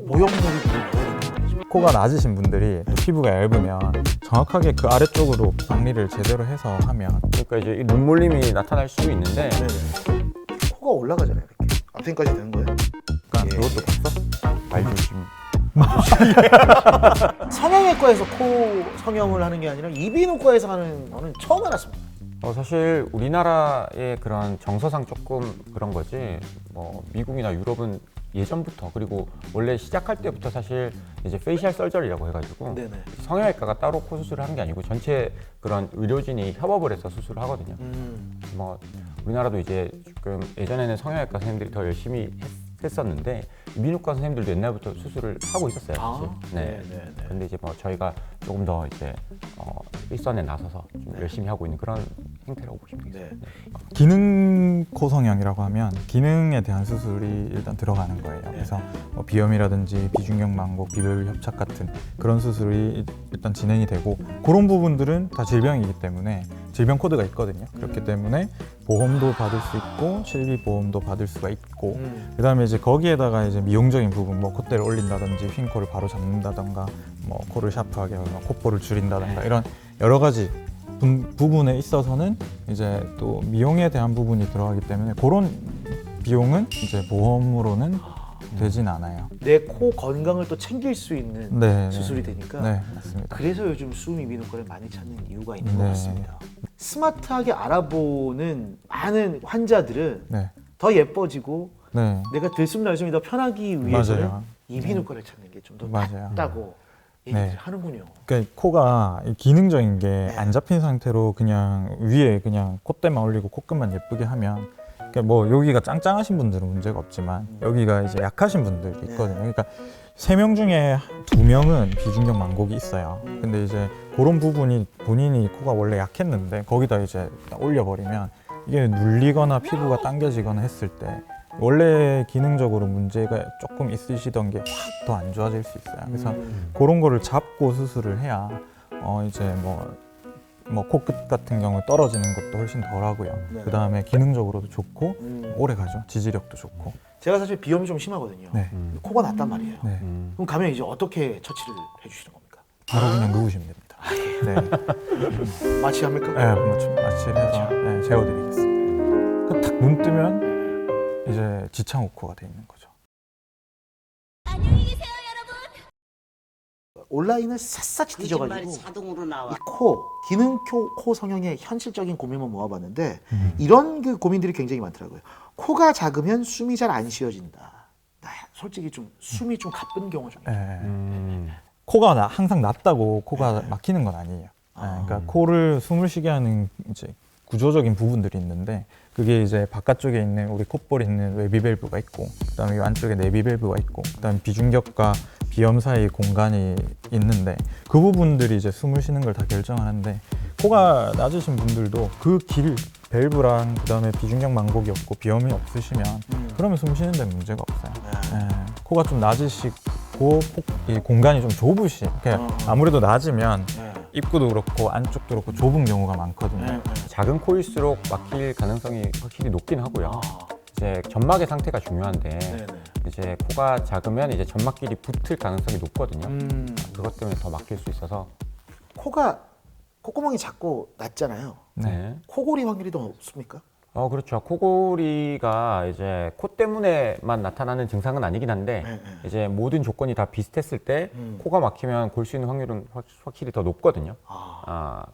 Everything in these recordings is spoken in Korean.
모형물이 넣어야 된다는 말이죠. 코가 낮으신 분들이 또 피부가 얇으면 정확하게 그 아래쪽으로 박리를 제대로 해서 하면 그러니까 이제 이 눈몰림이 나타날 수 있는데 네네. 코가 올라가잖아요, 이렇게. 앞선까지 되는 거예요. 그러니까 예. 그것도 봤어? 말 조심. 성형외과에서 코 성형을 하는 게 아니라 이비인후과에서 하는 거는 처음 알았습니다. 사실 우리나라의 그런 정서상 조금 그런 거지 뭐 미국이나 유럽은 예전부터 그리고 원래 시작할 때부터 사실 이제 페이셜 설저리라고 해가지고 네네. 성형외과가 따로 코 수술을 하는 게 아니고 전체 그런 의료진이 협업을 해서 수술을 하거든요. 뭐 우리나라도 이제 조금 예전에는 성형외과 선생님들이 더 열심히 했었는데 이비인후과 선생님들도 옛날부터 수술을 하고 있었어요. 사실. 네. 네네네. 근데 이제 뭐 저희가 조금 더 이제 일선에 나서서 좀 열심히 하고 있는 그런 행태라고 보시면 되겠습니다. 네. 기능 코 성형이라고 하면 기능에 대한 수술이 일단 들어가는 거예요. 그래서 뭐 비염이라든지 비중격 망곡, 비별 협착 같은 그런 수술이 일단 진행이 되고 그런 부분들은 다 질병이기 때문에 질병 코드가 있거든요. 그렇기 때문에 보험도 받을 수 있고 실비 보험도 받을 수가 있고 그다음에 이제 거기에다가 이제 미용적인 부분 뭐 콧대를 올린다든지 휜 코를 바로 잡는다던가 뭐 코를 샤프하게 하거나 콧볼을 줄인다던가 이런 여러 가지 부분에 있어서는 이제 또 미용에 대한 부분이 들어가기 때문에 그런 비용은 이제 보험으로는 되진 않아요. 내 코 건강을 또 챙길 수 있는 네, 수술이 네. 되니까 네, 맞습니다. 그래서 요즘 수음 이비인후과를 많이 찾는 이유가 있는 것 네. 같습니다. 스마트하게 알아보는 많은 환자들은 네, 더 예뻐지고 네, 내가 들숨날숨이 더 편하기 위해서는 맞아요. 이비인후과를 찾는 게 좀 더 맞아요. 낫다고 얘기를 네. 하는군요. 그러니까 코가 이 기능적인 게 네. 안 잡힌 상태로 그냥 위에 그냥 콧대만 올리고 코끝만 예쁘게 하면 그러니까 뭐 여기가 짱짱하신 분들은 문제가 없지만 여기가 이제 약하신 분들이 있거든요. 그러니까 3명 중에 2명은 비중격 망곡이 있어요. 근데 이제 그런 부분이 본인이 코가 원래 약했는데 거기다 이제 올려버리면 이게 눌리거나 피부가 당겨지거나 했을 때 원래 기능적으로 문제가 조금 있으시던 게 확 더 안 좋아질 수 있어요. 그래서 그런 거를 잡고 수술을 해야 이제 뭐 코끝 같은 경우 떨어지는 것도 훨씬 덜하고요. 네. 그 다음에 기능적으로도 좋고 오래 가죠. 지지력도 좋고. 제가 사실 비염이 좀 심하거든요. 네. 코가 났단 말이에요. 네. 그럼 가면 이제 어떻게 처치를 해주시는 겁니까? 바로 그냥 누우시면 됩니다. 네. 마취합니까? 네, 한번 좀 마취를 해서 네, 재워드리겠습니다. 그럼 딱 눈 뜨면 이제 지창호 코가 돼 있는 거죠. 온라인을 샅샅이 거짓말이 뒤져가지고 자동으로 나와. 이 기능 코 성형의 현실적인 고민만 모아봤는데 이런 그 고민들이 굉장히 많더라고요. 코가 작으면 숨이 잘 안 쉬어진다. 나 솔직히 좀 숨이 좀 가쁜 경우 좀 있죠. 네. 코가 항상 낮다고 코가 막히는 건 아니에요. 네, 그러니까 코를 숨을 쉬게 하는 이제 구조적인 부분들이 있는데 그게 이제 바깥쪽에 있는 우리 콧볼에 있는 외비밸브가 있고 그다음에 이 안쪽에 내비밸브가 있고 그다음에 비중격과 비염 사이 공간이 있는데 그 부분들이 이제 숨을 쉬는 걸 다 결정하는데 코가 낮으신 분들도 그 길 밸브랑 그다음에 비중격 망곡이 없고 비염이 없으시면 그러면 숨 쉬는 데 문제가 없어요. 네, 코가 좀 낮으시고 이 공간이 좀 좁으시. 그러니까 아무래도 낮으면 입구도 그렇고 안쪽도 그렇고 좁은 경우가 많거든요. 작은 코일수록 막힐 가능성이 확실히 높긴 하고요. 이제 점막의 상태가 중요한데 이제 코가 작으면 이제 점막끼리 붙을 가능성이 높거든요. 그것 때문에 더 막힐 수 있어서 코가 콧구멍이 작고 낮잖아요. 네. 코골이 확률이 더 높습니까? 그렇죠. 코골이가 이제 코 때문에만 나타나는 증상은 아니긴 한데 이제 모든 조건이 다 비슷했을 때 코가 막히면 골 수 있는 확률은 확실히 더 높거든요.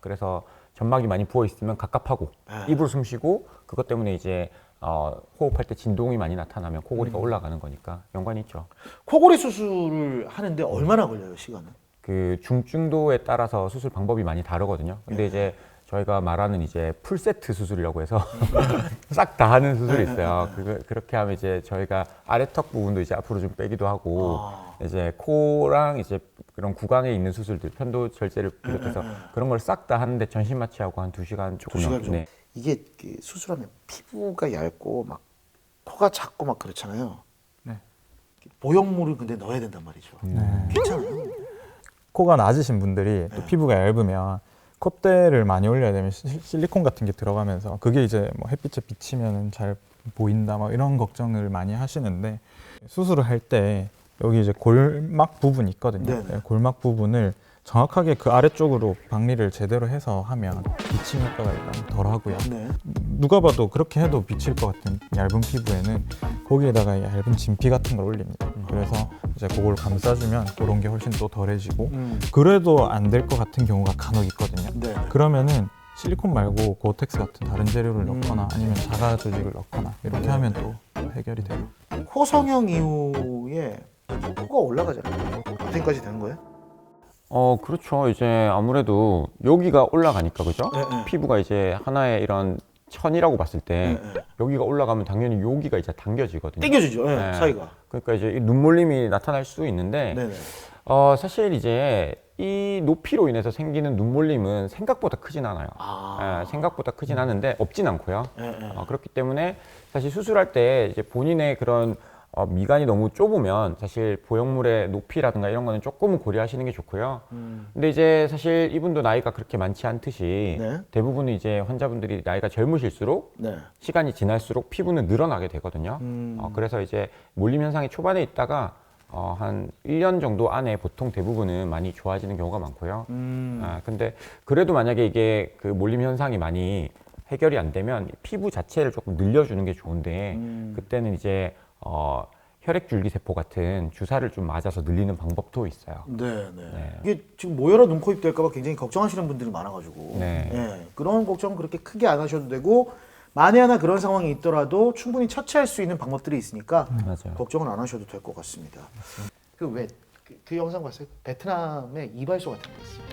그래서 점막이 많이 부어 있으면 갑갑하고 입으로 숨 쉬고 그것 때문에 이제 호흡할 때 진동이 많이 나타나면 코골이가 올라가는 거니까 연관이 있죠. 코골이 수술을 하는데 얼마나 걸려요, 시간은? 그 중증도에 따라서 수술 방법이 많이 다르거든요. 근데 이제 저희가 말하는 이제 풀세트 수술이라고 해서 싹 다 하는 수술이 있어요. 그렇게 하면 이제 저희가 아래턱 부분도 이제 앞으로 좀 빼기도 하고 이제 코랑 이제 그런 구강에 있는 수술들 편도 절제를 비롯해서 그런 걸 싹 다 하는데 전신 마취하고 한 2시간 조금 2시간 넘게. 정도? 이게 그 수술하면 피부가 얇고 막 코가 작고 막 그렇잖아요. 네. 모형물을 근데 넣어야 된단 말이죠. 괜찮아요. 코가 낮으신 분들이 또 피부가 얇으면 콧대를 많이 올려야 되면 실리콘 같은 게 들어가면서 그게 이제 뭐 햇빛에 비치면 잘 보인다 막 이런 걱정을 많이 하시는데 수술을 할 때 여기 이제 골막 부분이 있거든요. 네네. 골막 부분을 정확하게 그 아래쪽으로 박리를 제대로 해서 하면 비침 효과가 일단 덜 하고요. 네. 누가 봐도 그렇게 해도 비칠 것 같은 얇은 피부에는 거기에다가 얇은 진피 같은 걸 올립니다. 그래서 이제 그걸 감싸주면 그런 게 훨씬 또 덜해지고 그래도 안 될 것 같은 경우가 간혹 있거든요. 네. 그러면은 실리콘 말고 고텍스 같은 다른 재료를 넣거나 아니면 자가 조직을 넣거나 이렇게 하면 또 해결이 돼요. 코 성형 이후에 코가 올라가잖아요. 어디까지 되는 거예요? 그렇죠. 이제 아무래도 여기가 올라가니까 그죠? 네. 피부가 이제 하나의 이런 천이라고 봤을 때 네. 여기가 올라가면 당연히 여기가 이제 당겨지거든요. 땡겨지죠. 네. 네. 사이가. 그러니까 이제 이 눈몰림이 나타날 수 있는데 네네. 사실 이제 이 높이로 인해서 생기는 눈몰림은 생각보다 크진 않아요. 생각보다 크진 않은데 없진 않고요. 네. 그렇기 때문에 사실 수술할 때 이제 본인의 그런 미간이 너무 좁으면 사실 보형물의 높이라든가 이런 거는 조금은 고려하시는 게 좋고요. 근데 이제 사실 이분도 나이가 그렇게 많지 않듯이 네. 대부분 이제 환자분들이 나이가 젊으실수록 네. 시간이 지날수록 피부는 늘어나게 되거든요. 그래서 이제 몰림 현상이 초반에 있다가 한 1년 정도 안에 보통 대부분은 많이 좋아지는 경우가 많고요. 근데 그래도 만약에 이게 그 몰림 현상이 많이 해결이 안 되면 피부 자체를 조금 늘려주는 게 좋은데 그때는 이제 혈액줄기세포 같은 주사를 좀 맞아서 늘리는 방법도 있어요. 네. 네. 이게 지금 모여라 눈, 코, 입 될까봐 굉장히 걱정하시는 분들이 많아가지고 네. 그런 걱정 그렇게 크게 안 하셔도 되고 만에 하나 그런 상황이 있더라도 충분히 처치할 수 있는 방법들이 있으니까 맞아요. 걱정은 안 하셔도 될 것 같습니다. 그 영상 봤어요? 베트남에 이발소 같은 거 있어요.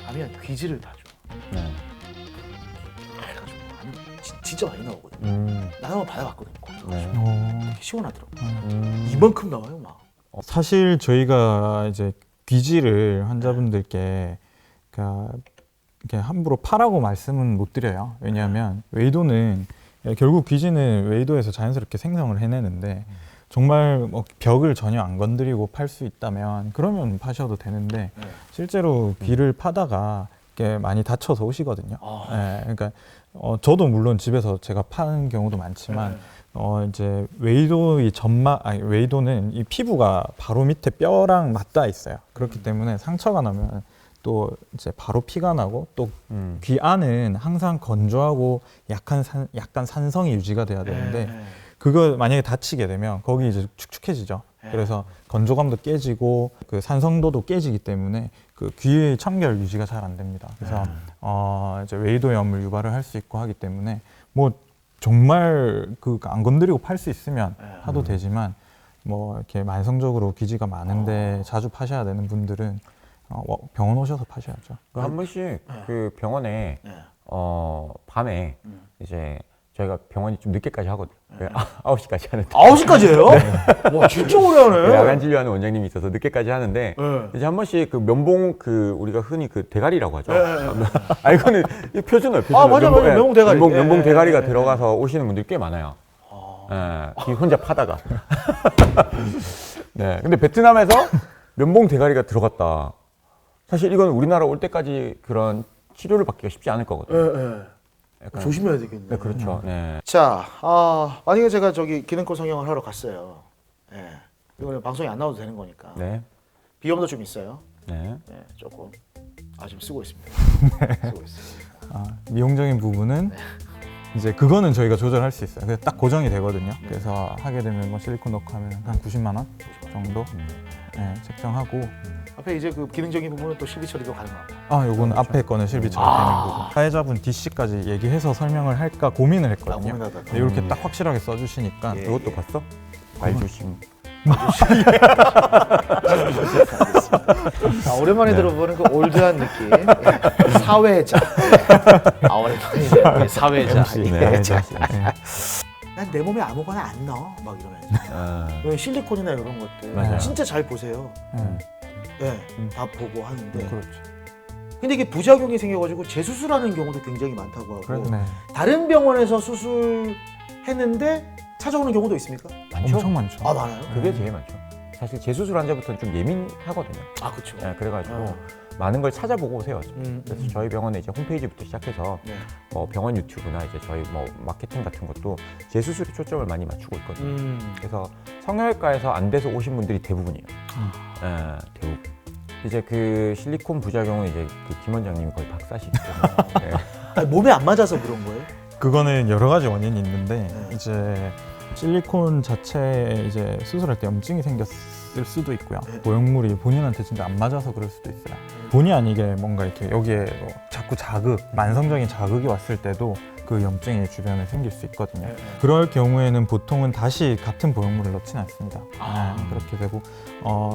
가면 귀지를 다 줘. 네. 그래가지고 진짜 많이 나오거든요. 나 한번 받아봤거든요. 거기서. 네. 되게 시원하더라고요. 이만큼 나와요, 막. 사실 저희가 이제 귀지를 환자분들께 그러니까 이렇게 함부로 파라고 말씀은 못 드려요. 왜냐하면 웨이도는 결국 귀지는 웨이도에서 자연스럽게 생성을 해내는데 정말 뭐 벽을 전혀 안 건드리고 팔 수 있다면 그러면 파셔도 되는데 실제로 귀를 파다가 이렇게 많이 다쳐서 오시거든요. 그러니까 저도 물론 집에서 제가 파는 경우도 많지만 이제 웨이도의 웨이도는 이 피부가 바로 밑에 뼈랑 맞닿아 있어요. 그렇기 때문에 상처가 나면 또 이제 바로 피가 나고 또 귀 안은 항상 건조하고 약간 산성이 유지가 돼야 되는데 그거 만약에 다치게 되면 거기 이제 축축해지죠. 그래서 건조감도 깨지고 그 산성도도 깨지기 때문에 그 귀의 청결 유지가 잘 안 됩니다. 그래서 이제 웨이도염을 유발을 할 수 있고 하기 때문에 뭐 정말 그 안 건드리고 팔 수 있으면 하도 되지만 뭐 이렇게 만성적으로 귀지가 많은데 자주 파셔야 되는 분들은 병원 오셔서 파셔야죠. 한 번씩 그 병원에 밤에 이제 저희가 병원이 좀 늦게까지 하거든요. 9시까지 하는데 9시까지 해요? 와, 진짜 오래 하네. 야간 진료하는 원장님이 있어서 늦게까지 하는데 이제 한 번씩 그 면봉 그 우리가 흔히 그 대가리라고 하죠. 이거는 표준어예요. 맞아. 면봉 대가리. 면봉 대가리가 들어가서 오시는 분들이 꽤 많아요. 귀 혼자 파다가. 네. 근데 베트남에서 면봉 대가리가 들어갔다. 사실 이건 우리나라 올 때까지 그런 치료를 받기가 쉽지 않을 거거든요. 약간, 조심해야 되겠네. 네, 그렇죠. 네. 자, 만약에 제가 저기 기능코 성형을 하러 갔어요. 이거는 방송에 안 나와도 되는 거니까. 네. 비용도 좀 있어요. 네. 조금. 지금 쓰고 있습니다. 쓰고 있습니다. 미용적인 부분은 이제 그거는 저희가 조절할 수 있어요. 그래서 딱 고정이 되거든요. 그래서 하게 되면 뭐 실리콘 넣고 하면 한 90만 원 정도 책정하고 앞에 이제 그 기능적인 부분은 또 실비 처리도 가능하고. 요거는 앞에 거는 실비 처리 되는 부분. 사회자분 DC까지 얘기해서 설명을 할까 고민을 했거든요. 고민하다가. 근데 이렇게 딱 확실하게 써주시니까 그것도 봤어? 발주심. 오랜만에 들어보는 그 올드한 느낌. 사회자. 오랜만이네. 사회자. MC. 네. 난 내 몸에 아무거나 안 넣어. 막 이러면서. 실리콘이나 이런 것들. 맞아요. 진짜 잘 보세요. 네. 다 보고 하는데. 그렇죠. 근데 이게 부작용이 생겨가지고 재수술하는 경우도 굉장히 많다고 하고. 네. 다른 병원에서 수술했는데 찾아오는 경우도 있습니까? 엄청 많죠. 많아요? 그게 제일 많죠. 사실 재수술 환자부터는 좀 예민하거든요. 그렇죠. 네, 그래가지고 많은 걸 찾아보고 오세요. 그래서 저희 병원에 이제 홈페이지부터 시작해서 네. 병원 유튜브나 이제 저희 뭐 마케팅 같은 것도 재수술에 초점을 많이 맞추고 있거든요. 그래서 성형외과에서 안 돼서 오신 분들이 대부분이에요. 대부분. 이제 그 실리콘 부작용은 이제 그 김 원장님이 거의 박사시기 때문에 네. 아니, 몸에 안 맞아서 그런 거예요? 그거는 여러 가지 원인이 있는데 네. 이제 실리콘 자체에 이제 수술할 때 염증이 생겼을 수도 있고요. 네. 모형물이 본인한테 진짜 안 맞아서 그럴 수도 있어요. 본의 아니게 뭔가 이렇게 여기에 뭐 자꾸 자극, 만성적인 자극이 왔을 때도 그 염증이 주변에 생길 수 있거든요. 네. 그럴 경우에는 보통은 다시 같은 보형물을 넣지는 않습니다. 아. 그렇게 되고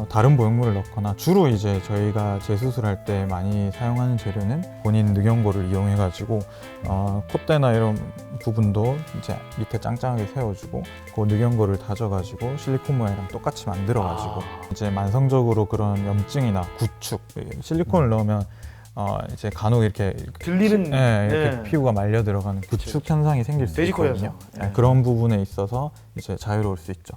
다른 보형물을 넣거나 주로 이제 저희가 재수술할 때 많이 사용하는 재료는 본인 늑연고를 이용해 가지고 콧대나 이런 부분도 이제 밑에 짱짱하게 세워주고 그 늑연고를 다져가지고 실리콘 모양이랑 똑같이 만들어가지고 이제 만성적으로 그런 염증이나 구축, 실리콘을 넣으면 이제 간혹 이렇게 들리는 이렇게 네. 피부가 말려 들어가는 구축 현상이 생길 수 돼지코 있거든요. 현상. 네. 그런 부분에 있어서 이제 자유로울 수 있죠.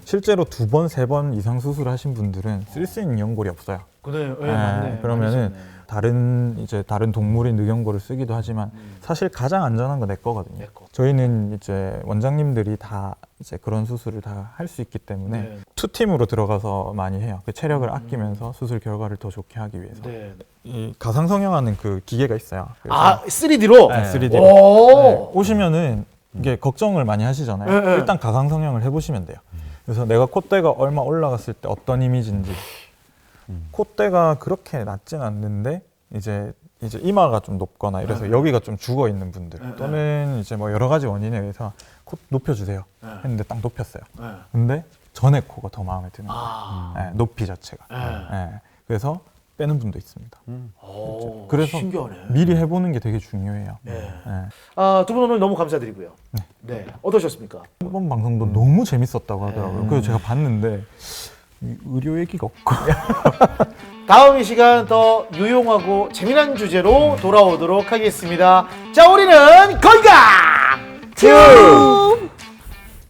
실제로 2번, 3번 이상 수술하신 분들은 쓸 수 있는 연골이 없어요. 그래, 맞네. 그러면은 많이 다른 동물인 늑연고를 쓰기도 하지만 사실 가장 안전한 건 내 거거든요. 내 거. 저희는 이제 원장님들이 다 이제 그런 수술을 다 할 수 있기 때문에 네. 투팀으로 들어가서 많이 해요. 그 체력을 아끼면서 수술 결과를 더 좋게 하기 위해서. 네. 이 가상 성형하는 그 기계가 있어요. 그래서 아, 3D로? 네, 3D로. 오! 오시면은 이게 걱정을 많이 하시잖아요. 네, 네. 일단 가상 성형을 해보시면 돼요. 그래서 내가 콧대가 얼마 올라갔을 때 어떤 이미지인지. 콧대가 그렇게 낮진 않는데 이제 이마가 좀 높거나 이래서 여기가 좀 죽어 있는 분들 또는 이제 뭐 여러 가지 원인에 의해서 코 높여주세요 했는데 딱 높였어요. 근데 전에 코가 더 마음에 드는 거예요. 높이 자체가. 그래서 빼는 분도 있습니다. 오, 그래서 신기하네. 미리 해보는 게 되게 중요해요. 두 분 오늘 너무 감사드리고요. 네. 어떠셨습니까? 이번 방송도 너무 재밌었다고 하더라고요. 그래서 제가 봤는데 의료 얘기가 없고 다음 이 시간 더 유용하고 재미난 주제로 돌아오도록 하겠습니다. 자, 우리는 건강 튜브!